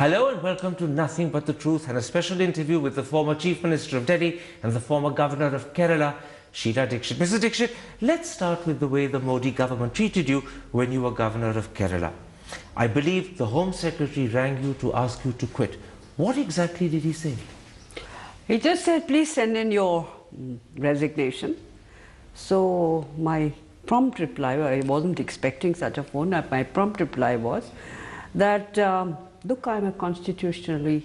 Hello and welcome to Nothing But the Truth and a special interview with the former Chief Minister of Delhi and the former Governor of Kerala, Sheila Dikshit. Mrs. Dikshit, let's start with the way the Modi government treated you when you were Governor of Kerala. I believe the Home Secretary rang you to ask you to quit. What exactly did he say? He just said, please send in your resignation. So my prompt reply, I wasn't expecting such a phone, my prompt reply was that, look, I'm a constitutionally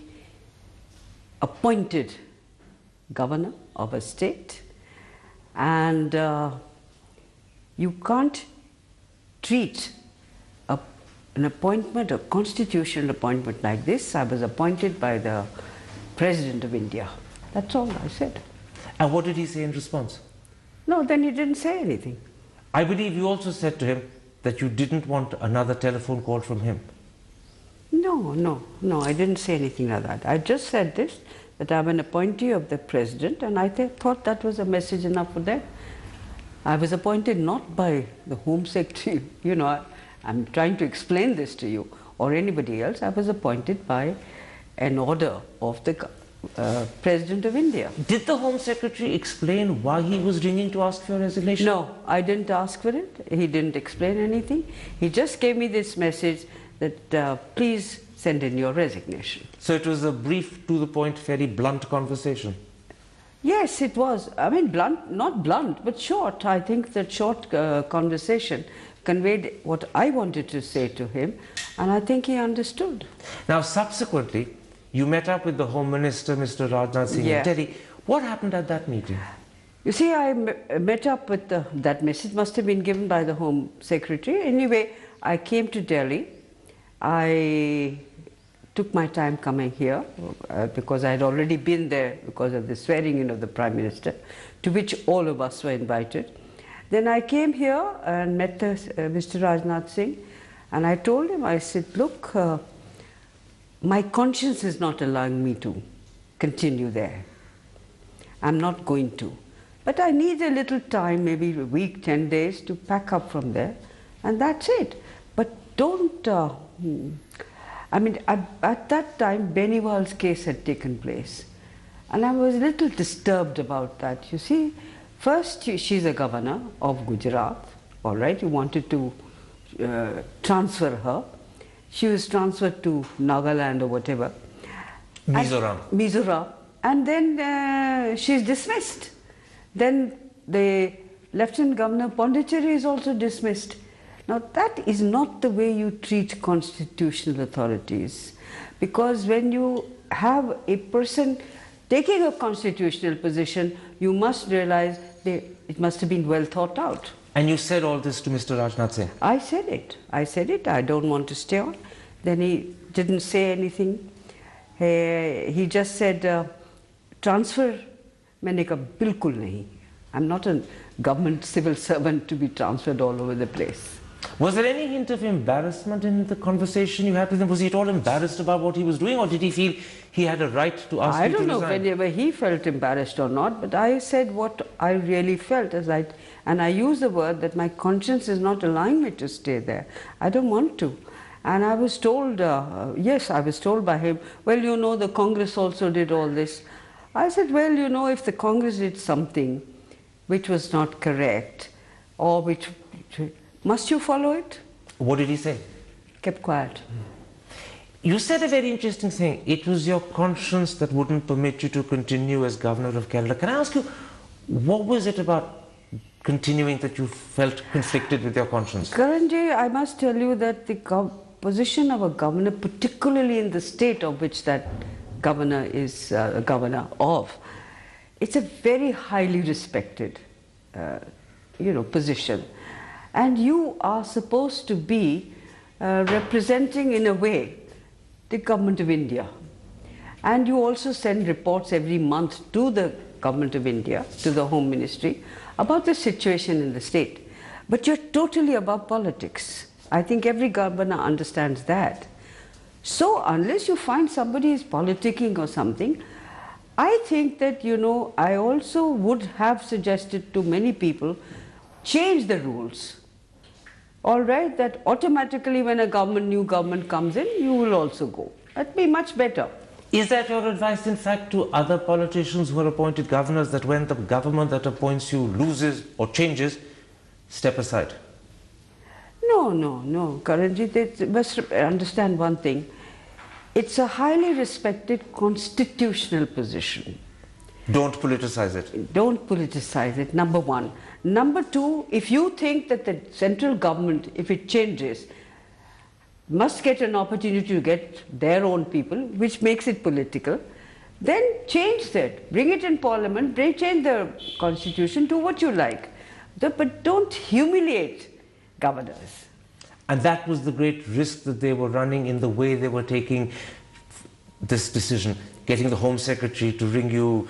appointed governor of a state, and you can't treat an appointment, a constitutional appointment like this. I was appointed by the President of India. That's all I said. And what did he say in response? No, then he didn't say anything. I believe you also said to him that you didn't want another telephone call from him. No, I didn't say anything like that. I just said this, that I'm an appointee of the President, and I thought that was a message enough for them. I was appointed not by the Home Secretary, I'm trying to explain this to you, or anybody else. I was appointed by an order of the President of India. Did the Home Secretary explain why he was ringing to ask for your resignation? No, I didn't ask for it. He didn't explain anything. He just gave me this message that please send in your resignation. So it was a brief, to the point, very blunt conversation. Yes, it was. I mean, blunt, not blunt, but short. I think that short conversation conveyed what I wanted to say to him, and I think he understood. Now, subsequently, you met up with the Home Minister, Mr. Rajnath Singh, in Delhi. What happened at that meeting? You see, I met up with that message must have been given by the Home Secretary. Anyway, I came to Delhi. I took my time coming here because I had already been there because of the swearing in of the Prime Minister, to which all of us were invited. Then I came here and met Mr. Rajnath Singh, and I told him, I said, look, my conscience is not allowing me to continue there. I'm not going to. But I need a little time, maybe a week, 10 days, to pack up from there, and that's it. But don't, I mean, at that time, Beniwal's case had taken place. And I was a little disturbed about that. You see, first she's a governor of Gujarat, all right, you wanted to transfer her. She was transferred to Nagaland or whatever. Mizoram. And then she's dismissed. Then the Lieutenant Governor Pondicherry is also dismissed. Now that is not the way you treat constitutional authorities, because when you have a person taking a constitutional position, you must realize it must have been well thought out. And you said all this to Mr. Rajnath Singh? I said it. I don't want to stay on. Then he didn't say anything. He just said, transfer, maine kaha, bilkul nahi. I'm not a government civil servant to be transferred all over the place. Was there any hint of embarrassment in the conversation you had with him? Was he at all embarrassed about what he was doing, or did he feel he had a right to ask you to resign? I don't know whether he felt embarrassed or not, but I said what I really felt, and I used the word that my conscience is not allowing me to stay there. I don't want to. And I was told, yes, I was told by him, well, the Congress also did all this. I said, well, if the Congress did something which was not correct, or which must you follow it? What did he say? Kept quiet. You said a very interesting thing. It was your conscience that wouldn't permit you to continue as Governor of Kerala. Can I ask you, what was it about continuing that you felt conflicted with your conscience? Karanji, I must tell you that the position of a governor, particularly in the state of which that governor is a governor of, it's a very highly respected position. And you are supposed to be representing, in a way, the government of India. And you also send reports every month to the government of India, to the Home Ministry, about the situation in the state. But you're totally above politics. I think every governor understands that. So unless you find somebody is politicking or something, I think that, I also would have suggested to many people, change the rules. All right, that automatically when a new government comes in, you will also go. That'd be much better. Is that your advice, in fact, to other politicians who are appointed governors, that when the government that appoints you loses or changes, step aside? No, no, no. Karanjit, they must understand one thing. It's a highly respected constitutional position. Don't politicize it. Don't politicize it, number one. Number two, if you think that the central government, if it changes, must get an opportunity to get their own people, which makes it political, then change that. Bring it in parliament, change the constitution, do what you like. But don't humiliate governors. And that was the great risk that they were running in the way they were taking this decision, getting the Home Secretary to ring you,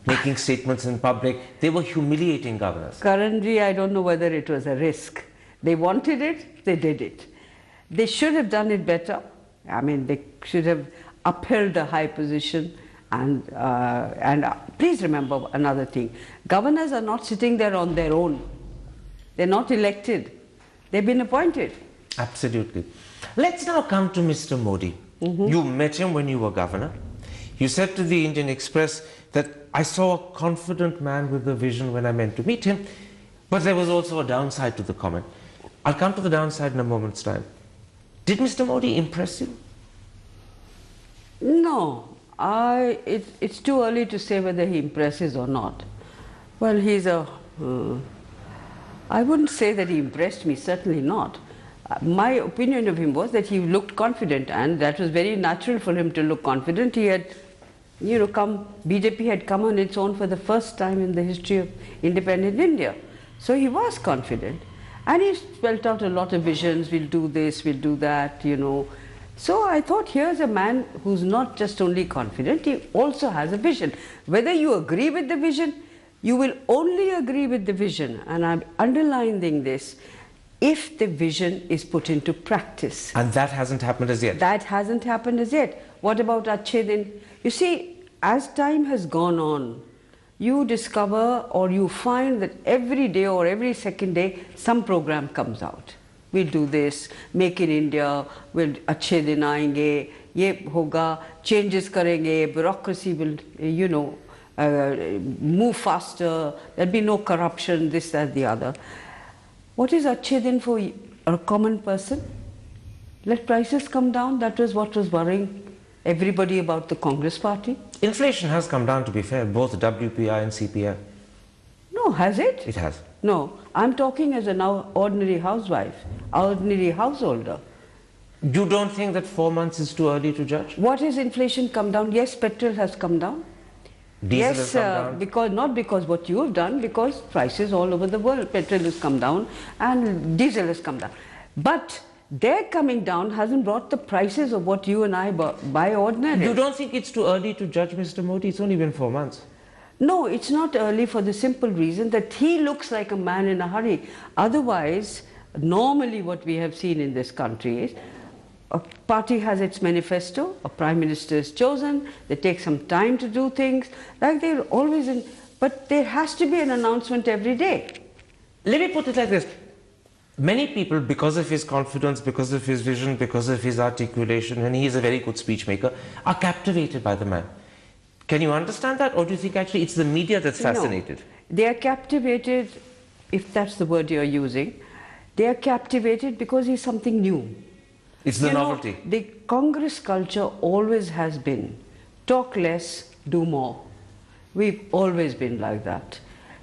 making statements in public. They were humiliating governors. Currently, I don't know whether it was a risk. They wanted it, they did it. They should have done it better. I mean, they should have upheld the high position. And please remember another thing. Governors are not sitting there on their own. They're not elected. They've been appointed. Absolutely. Let's now come to Mr. Modi. You met him when you were governor. You said to the Indian Express that I saw a confident man with a vision when I meant to meet him, but there was also a downside to the comment. I'll come to the downside in a moment's time. Did Mr. Modi impress you? No, it's too early to say whether he impresses or not. Well, I wouldn't say that he impressed me, certainly not. My opinion of him was that he looked confident, and that was very natural for him to look confident. He had, BJP had come on its own for the first time in the history of independent India. So he was confident. And he spelled out a lot of visions, we'll do this, we'll do that, So I thought, here's a man who's not just only confident, he also has a vision. Whether you agree with the vision, you will only agree with the vision, and I'm underlining this, if the vision is put into practice. And that hasn't happened as yet? That hasn't happened as yet. What about Achhe Din? You see, as time has gone on, you discover or you find that every day or every second day, some program comes out. We'll do this, make in India, we'll Achhe Din aayenge, ye hoga, changes karenge, bureaucracy will, move faster, there'll be no corruption, this, that, the other. What is Achhe Din for a common person? Let prices come down, that was what was worrying everybody about the Congress party. Inflation has come down, to be fair, both WPI and CPI. No, has it? It has. No, I'm talking as an ordinary housewife, ordinary householder. You don't think that 4 months is too early to judge? What has inflation come down? Yes, petrol has come down. Diesel has come down? Not because what you have done, because prices all over the world, petrol has come down and diesel has come down. But their coming down hasn't brought the prices of what you and I buy ordinarily. You don't think it's too early to judge Mr. Modi? It's only been 4 months. No, it's not early for the simple reason that he looks like a man in a hurry. Otherwise, normally what we have seen in this country is a party has its manifesto, a prime minister is chosen, they take some time to do things, like they're always in, but there has to be an announcement every day. Let me put it like this. Many people, because of his confidence, because of his vision, because of his articulation, and he is a very good speech maker, are captivated by the man. Can you understand that, or do you think actually it's the media that's fascinated? No, they are captivated, if that's the word you're using, they are captivated because he's something new. It's the novelty. The Congress culture always has been talk less, do more. We've always been like that.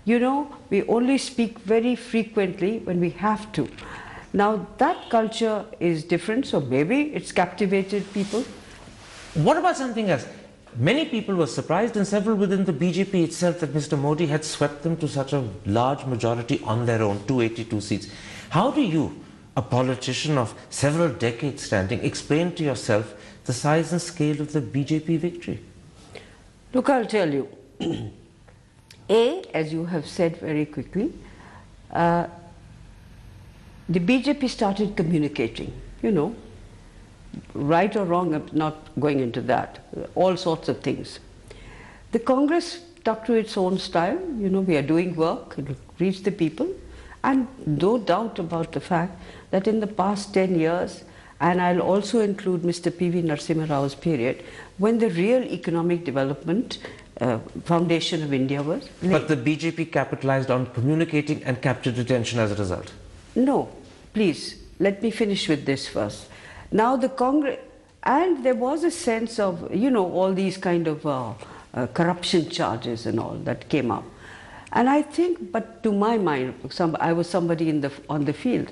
We only speak very frequently when we have to. Now that culture is different, so maybe it's captivated people. What about something else? Many people were surprised, and several within the BJP itself, that Mr. Modi had swept them to such a large majority on their own, 282 seats. How do you, a politician of several decades standing, explain to yourself the size and scale of the BJP victory? Look, I'll tell you. As you have said very quickly, the BJP started communicating, right or wrong, I'm not going into that, all sorts of things. The Congress stuck to its own style, we are doing work, it will reach the people, and no doubt about the fact that in the past 10 years, And I'll also include Mr. P.V. Narasimha Rao's period when the real economic development foundation of India was laid. But the BJP capitalized on communicating and captured attention as a result. No, please, let me finish with this first. Now the Congress, and there was a sense of, you know, all these kind of corruption charges and all that came up. And I think, but to my mind, I was somebody on the field,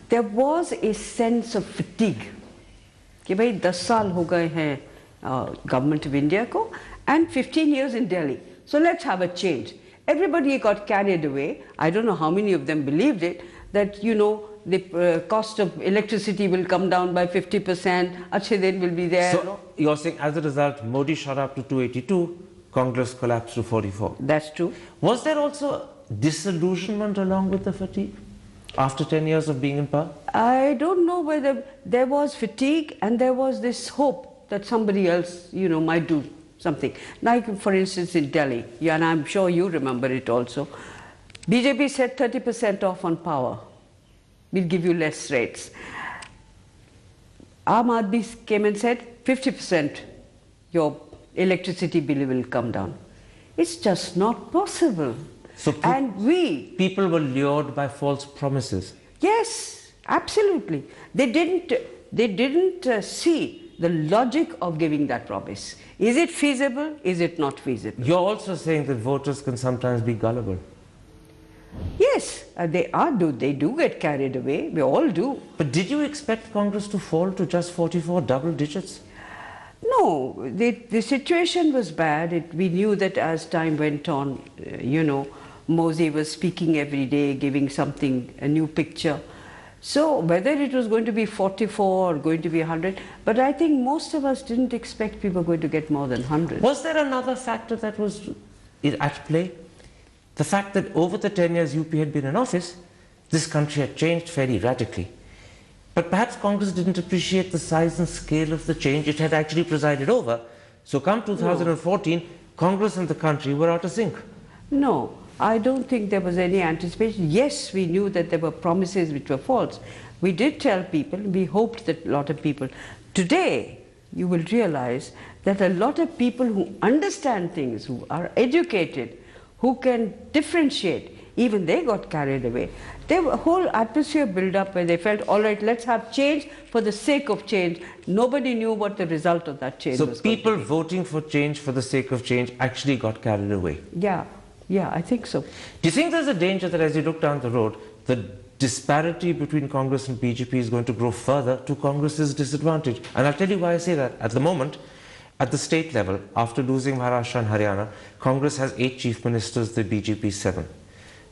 there was a sense of fatigue. कि भाई 10 साल हो गए हैं government of India को, and 15 years in Delhi. So let's have a change. Everybody got carried away. I don't know how many of them believed it, that, you know, the cost of electricity will come down by 50%, Achhe Din will be there. So you're saying as a result, Modi shot up to 282, Congress collapsed to 44. That's true. Was there also disillusionment along with the fatigue after 10 years of being in power? I don't know whether there was fatigue and there was this hope that somebody else, you know, might do something. Like, for instance, in Delhi, and I'm sure you remember it also, BJP said 30% off on power. We'll give you less rates. Aam Aadmi came and said 50% your electricity bill will come down. It's just not possible. So people were lured by false promises. Yes, absolutely. They didn't see the logic of giving that promise. Is it feasible? Is it not feasible? You're also saying that voters can sometimes be gullible. Yes, they do get carried away. We all do. But did you expect Congress to fall to just 44 double digits? No, the situation was bad. We knew that as time went on, you know, Modi was speaking every day, giving something, a new picture. So whether it was going to be 44 or going to be 100, but I think most of us didn't expect people were going to get more than 100. Was there another factor that was at play? The fact that over the 10 years UP had been in office, this country had changed fairly radically. But perhaps Congress didn't appreciate the size and scale of the change it had actually presided over. So come 2014, Congress and the country were out of sync. No, I don't think there was any anticipation. Yes, we knew that there were promises which were false. We did tell people, we hoped that a lot of people. Today, you will realize that a lot of people who understand things, who are educated, who can differentiate, even they got carried away. There was a whole atmosphere built up where they felt, all right, let's have change for the sake of change. Nobody knew what the result of that change was. So people voting for change for the sake of change actually got carried away. Yeah, I think so. Do you think there's a danger that as you look down the road, the disparity between Congress and BJP is going to grow further to Congress's disadvantage? And I'll tell you why I say that. At the moment, at the state level, after losing Maharashtra and Haryana, Congress has 8 chief ministers, the BJP 7.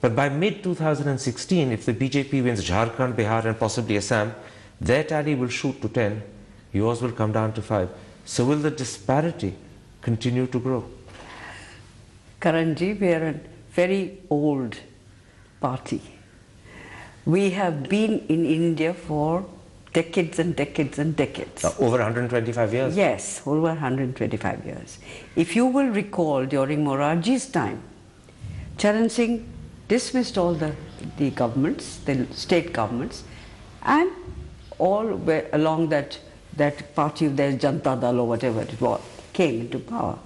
But by mid-2016, if the BJP wins Jharkhand, Bihar and possibly Assam, their tally will shoot to 10, yours will come down to 5. So will the disparity continue to grow? Karanji, we are a very old party. We have been in India for decades and decades and decades. Over 125 years? Yes, over 125 years. If you will recall, during Morarji's time, Charan Singh dismissed all the governments, the state governments, and all were along that party of theirs, Janata Dal or whatever it was, came into power.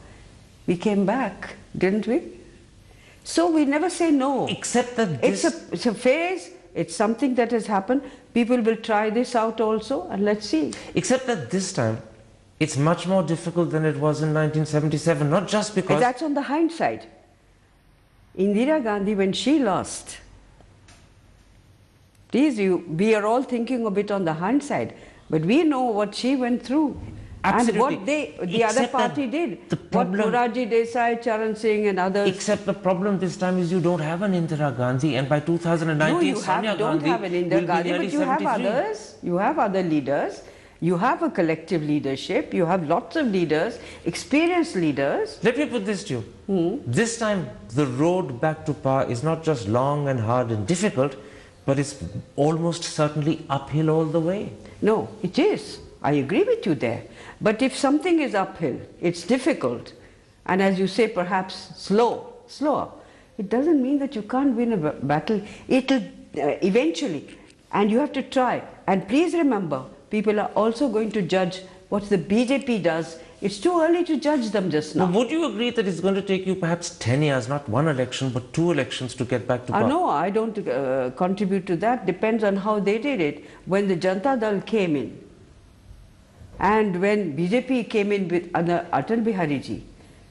We came back, didn't we? So we never say no. Except that it's a phase, it's something that has happened. People will try this out also, and let's see. Except that this time, it's much more difficult than it was in 1977, not just because... And that's on the hindsight. Indira Gandhi, when she lost, we are all thinking a bit on the hindsight, but we know what she went through. Absolutely. And what the other party did. What Morarji Desai, Charan Singh and others. Except the problem this time is you don't have an Indira Gandhi, and by 2019 Sonia don't Gandhi have an Indira Gandhi, but you have others. You have other leaders. You have a collective leadership. You have lots of leaders, experienced leaders. Let me put this to you. This time the road back to power is not just long and hard and difficult, but it's almost certainly uphill all the way. No, it is. I agree with you there. But if something is uphill, it's difficult, and as you say, perhaps slower, it doesn't mean that you can't win a battle. It'll eventually, and you have to try. And please remember, people are also going to judge what the BJP does. It's too early to judge them just now. Would you agree that it's going to take you perhaps 10 years, not one election, but 2 elections to get back to power? No, I don't contribute to that. Depends on how they did it. When the Janata Dal came in, and when BJP came in with Atal Bihari Ji,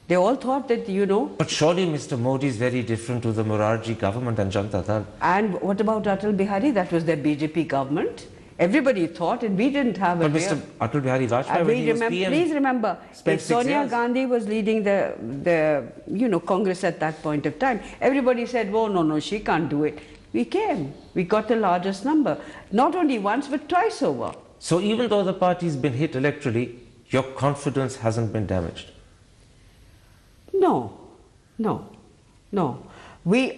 they all thought that, you know... But surely Mr. Modi is very different to the Morarji government and Janata Dal. And what about Atal Bihari? That was their BJP government. Everybody thought, and we didn't have But Mr. Atal Bihari Vajpayee, when he was PM, please remember, if Sonia Gandhi was leading the Congress at that point of time, everybody said, oh, no, she can't do it. We came. We got the largest number. Not only once, but twice over. So even though the party's been hit electorally, your confidence hasn't been damaged? No.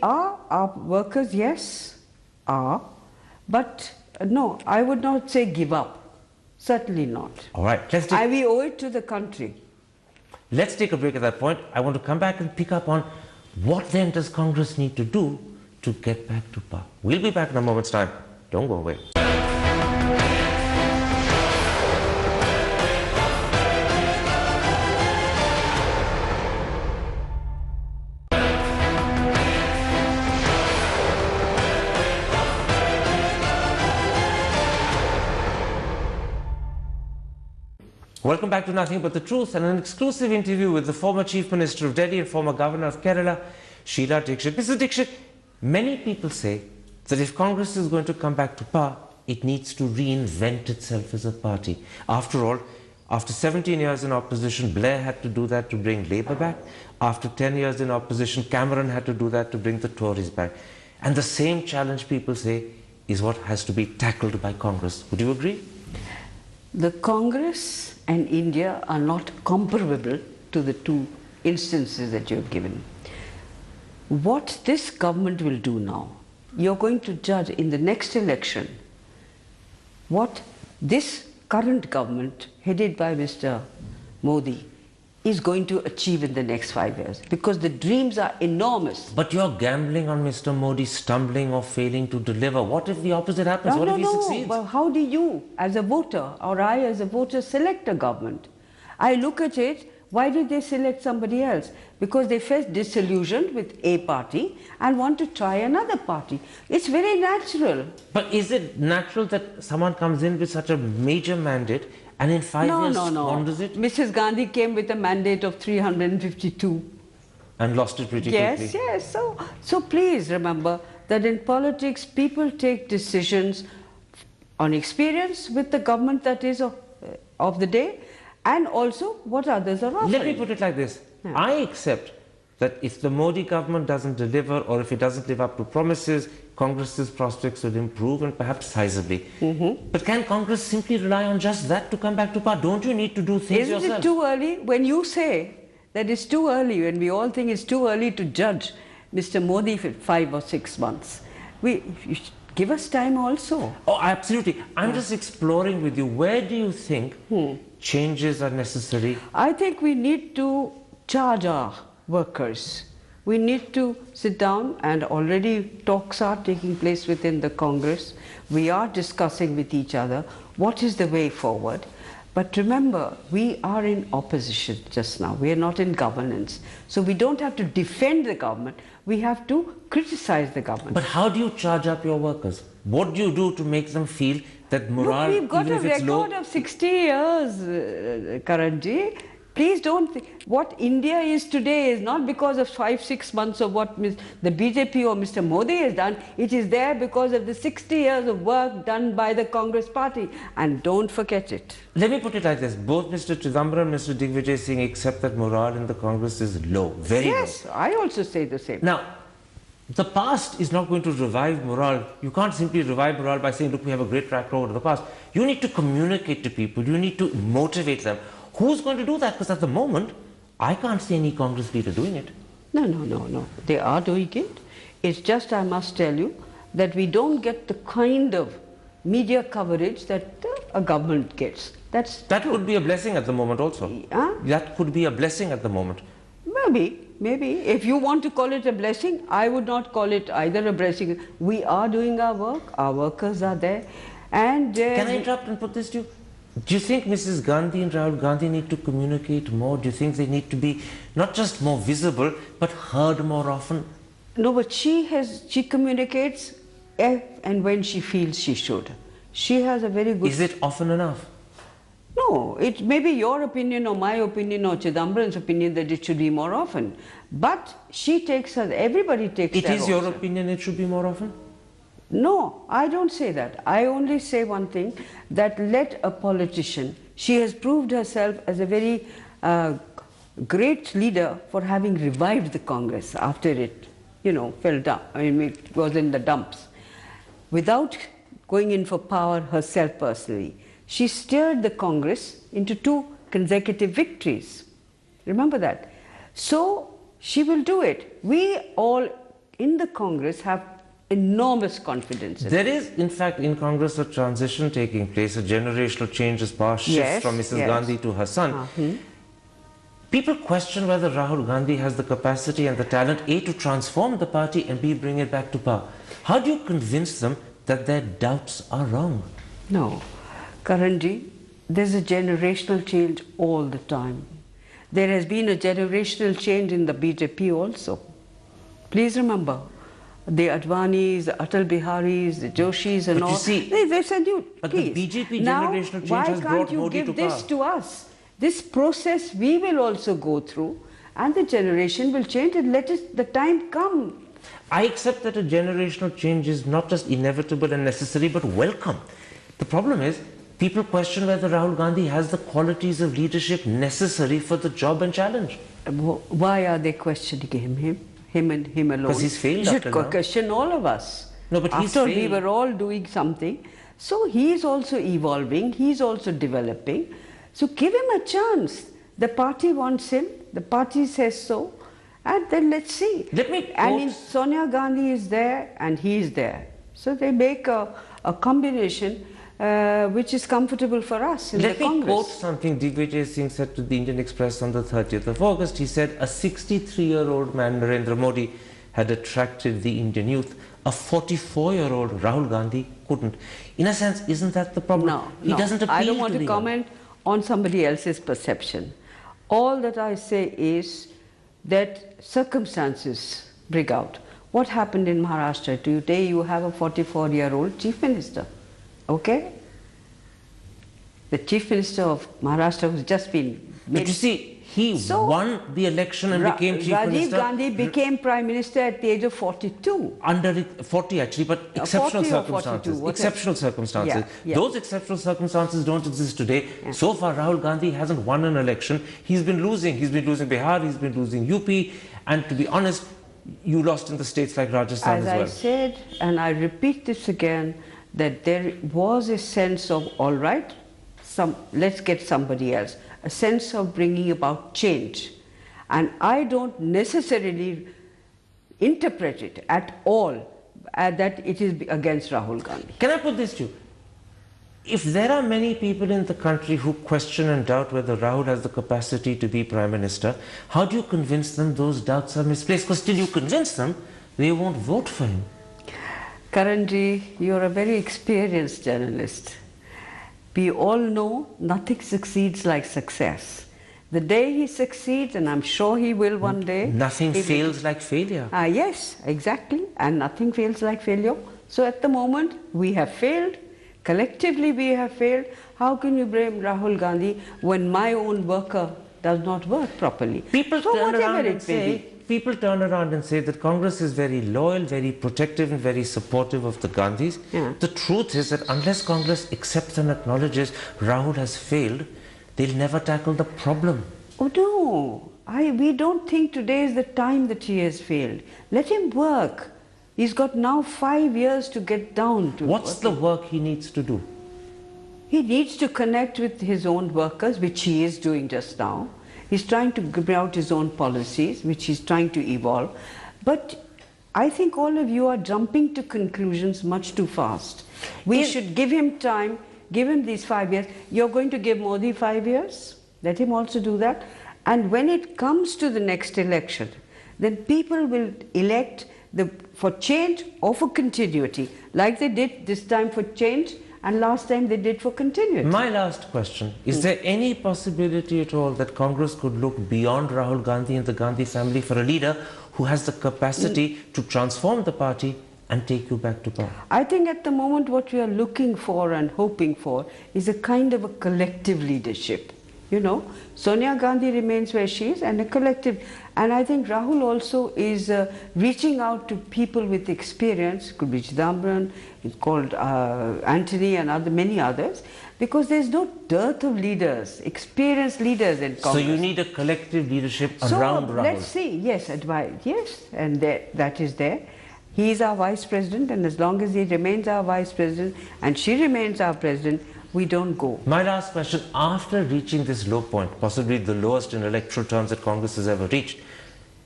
Our workers, yes, are, but no, I would not say give up. Certainly not. All right. We owe it to the country. Let's take a break at that point. I want to come back and pick up on what then does Congress need to do to get back to power. We'll be back in a moment's time. Don't go away. Welcome back to Nothing But the Truth and an exclusive interview with the former Chief Minister of Delhi and former Governor of Kerala, Sheila Dikshit. Mr. Dikshit, many people say that if Congress is going to come back to power, it needs to reinvent itself as a party. After all, after 17 years in opposition, Blair had to do that to bring Labour back. After 10 years in opposition, Cameron had to do that to bring the Tories back. And the same challenge, people say, is what has to be tackled by Congress. Would you agree? The Congress and India are not comparable to the two instances that you have given. What this government will do now, you're going to judge in the next election what this current government, headed by Mr. Modi, is going to achieve in the next 5 years, because the dreams are enormous. But you're gambling on Mr. Modi stumbling or failing to deliver. What if the opposite happens? What if he succeeds? But how do you, as a voter, or I as a voter, select a government? I look at it, why did they select somebody else? Because they felt disillusioned with a party and want to try another party. It's very natural. But is it natural that someone comes in with such a major mandate and in 5 years squanders it? Mrs. Gandhi came with a mandate of 352. And lost it pretty quickly. Yes. So please remember that in politics, people take decisions on experience with the government that is of the day, and also what others are offering. Let me put it like this. Yeah. I accept that if the Modi government doesn't deliver, or if it doesn't live up to promises, Congress's prospects will improve, and perhaps sizably. But can Congress simply rely on just that to come back to power? Don't you need to do things yourself? Isn't it too early? When you say that it's too early, when we all think it's too early to judge Mr. Modi for 5 or 6 months, you should give us time also. Oh, absolutely. I'm just exploring with you. Where do you think changes are necessary? I think we need to charge our workers. We need to sit down, and already talks are taking place within the Congress. We are discussing with each other what is the way forward. But remember, we are in opposition just now. We are not in governance. So we don't have to defend the government. We have to criticize the government. But how do you charge up your workers? What do you do to make them feel that morale, we've got even if it's low? a record of 60 years, Karanji. Please don't think what India is today is not because of 5-6 months of what the BJP or Mr. Modi has done. It is there because of the 60 years of work done by the Congress party. And don't forget it. Let me put it like this. Both Mr. Chidambaram and Mr. Digvijay Singh accept that morale in the Congress is low, very low. Yes, I also say the same. Now, the past is not going to revive morale. You can't simply revive morale by saying, look, we have a great track record of the past. You need to communicate to people. You need to motivate them. Who's going to do that? Because at the moment, I can't see any Congress leader doing it. No. They are doing it. It's just, I must tell you, that we don't get the kind of media coverage that a government gets. That could be a blessing at the moment also. That could be a blessing at the moment. Maybe. If you want to call it a blessing, I would not call it either a blessing. We are doing our work. Our workers are there. And can I interrupt and put this to you? Do you think Mrs. Gandhi and Rahul Gandhi need to communicate more? Do you think they need to be not just more visible, but heard more often? No, but she communicates if and when she feels she should. She has a very good... Is it often enough? No, it may be your opinion or my opinion or Chidambaram's opinion that it should be more often. But she takes her, everybody takes It their is your roles. opinion it should be more often? No, I don't say that. I only say one thing, that let a politician, she has proved herself as a very great leader for having revived the Congress after it, you know, fell down, I mean, it was in the dumps. Without going in for power herself personally, she steered the Congress into 2 consecutive victories. Remember that. So she will do it. We all in the Congress have enormous confidence in There is, in fact, in Congress a transition taking place, a generational change as power shifts from Mrs. Gandhi to her son. People question whether Rahul Gandhi has the capacity and the talent, A, to transform the party and B, bring it back to power. How do you convince them that their doubts are wrong? No. Karanji, there's a generational change all the time. There has been a generational change in the BJP also. Please remember, the Advanis, the Atal Biharis, the Joshis and But all, you see, they said, but please. the BJP Now, generational change why has can't brought you Modi to give this power? to us? This process we will also go through, and the generation will change, and let us, the time come. I accept that a generational change is not just inevitable and necessary, but welcome. The problem is, people question whether Rahul Gandhi has the qualities of leadership necessary for the job and challenge. Why are they questioning him and him alone? Because he's failed You up should till now. question all of us. No, but he's After all, we failed. were all doing something. So he is also evolving, he is also developing. So give him a chance. The party wants him, the party says so, and then let's see. Let me I quote- mean, Sonia Gandhi is there and he is there. So they make a combination which is comfortable for us in Let the me Congress. quote something Digvijay Singh said to the Indian Express on the 30th of August. He said, a 63-year-old man, Narendra Modi, had attracted the Indian youth. A 44-year-old Rahul Gandhi couldn't. In a sense, isn't that the problem? No, He doesn't appeal I don't want to to the comment on somebody else's perception. All that I say is that circumstances bring out. What happened in Maharashtra? Today you have a 44-year-old chief minister. Okay? The chief minister of Maharashtra has just been But made. you see, he won the election and became chief Rajiv minister. Gandhi became prime minister at the age of 42. Under 40 actually, but exceptional 40 or 42, circumstances. whatever. Exceptional circumstances. Yeah, yeah. Those exceptional circumstances don't exist today. Yeah. So far, Rahul Gandhi hasn't won an election. He's been losing. He's been losing Bihar, he's been losing UP. And to be honest, you lost in the states like Rajasthan As as I well. said, and I repeat this again, that there was a sense of, all right, let's get somebody else. A sense of bringing about change. And I don't necessarily interpret it at all that it is against Rahul Gandhi. Can I put this to you? If there are many people in the country who question and doubt whether Rahul has the capacity to be Prime Minister, how do you convince them those doubts are misplaced? Because till you convince them, they won't vote for him. Karanji, you're a very experienced journalist. We all know nothing succeeds like success. The day he succeeds, and I'm sure he will one day. Nothing fails like failure. Yes, exactly. And nothing fails like failure. So at the moment, we have failed. Collectively, we have failed. How can you blame Rahul Gandhi when my own worker does not work properly? People turn around and say that Congress is very loyal, very protective and very supportive of the Gandhis. Yeah. The truth is that unless Congress accepts and acknowledges Rahul has failed, they'll never tackle the problem. Oh no, we don't think today is the time that he has failed. Let him work. He's got now 5 years to get down to What's the work he needs to do? He needs to connect with his own workers, which he is doing just now. He's trying to bring out his own policies, which he's trying to evolve. But I think all of you are jumping to conclusions much too fast. We should give him time, give him these 5 years. You're going to give Modi 5 years? Let him also do that. And when it comes to the next election, then people will elect for change or for continuity, like they did this time for change and last time they did for continuity. My last question, is there any possibility at all that Congress could look beyond Rahul Gandhi and the Gandhi family for a leader who has the capacity to transform the party and take you back to power? I think at the moment what we are looking for and hoping for is a kind of a collective leadership. You know, Sonia Gandhi remains where she is, and a collective. And I think Rahul also is reaching out to people with experience. Could be Chidambaran, it's called Anthony, and many others, because there's no dearth of leaders, experienced leaders in Congress. So you need a collective leadership around Rahul. Let's see. Yes, yes, and that is there. He is our vice president, and as long as he remains our vice president and she remains our president, we don't go. My last question, after reaching this low point, possibly the lowest in electoral terms that Congress has ever reached,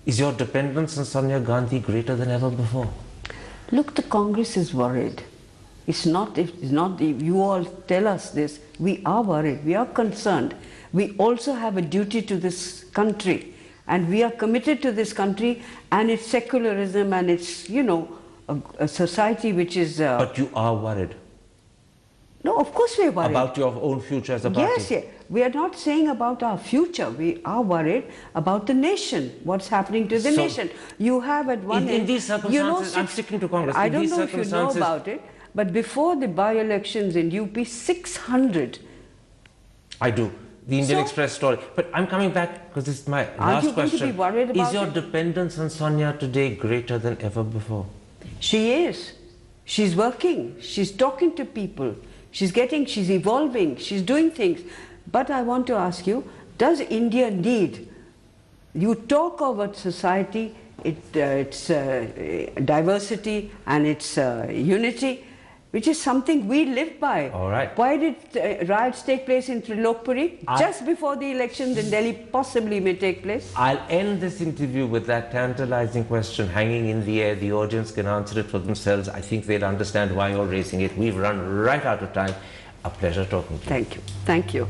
is your dependence on Sonia Gandhi greater than ever before? Look, the Congress is worried. It's not if you all tell us this, we are worried, we are concerned. We also have a duty to this country, and we are committed to this country and its secularism and its, you know, a society which is... But you are worried? No, of course we are worried. About your own future as a party? Yes, yes. We are not saying about our future. We are worried about the nation, what's happening to the nation. You have at one end... In these circumstances, I'm sticking to Congress. I don't know if you know about it, but before the by-elections in UP, 600... I do. The Indian Express story. But I'm coming back because this is my last question. Are you going to be worried about it? Is your dependence on Sonia today greater than ever before? She is. She's working. She's talking to people. She's evolving, she's doing things. But I want to ask you, does India need, you talk about society, its diversity and its unity, which is something we live by. All right. Why did riots take place in Trilokpuri just before the elections in Delhi possibly may take place? I'll end this interview with that tantalizing question hanging in the air. The audience can answer it for themselves. I think they'll understand why you're raising it. We've run right out of time. A pleasure talking to you. Thank you. Thank you.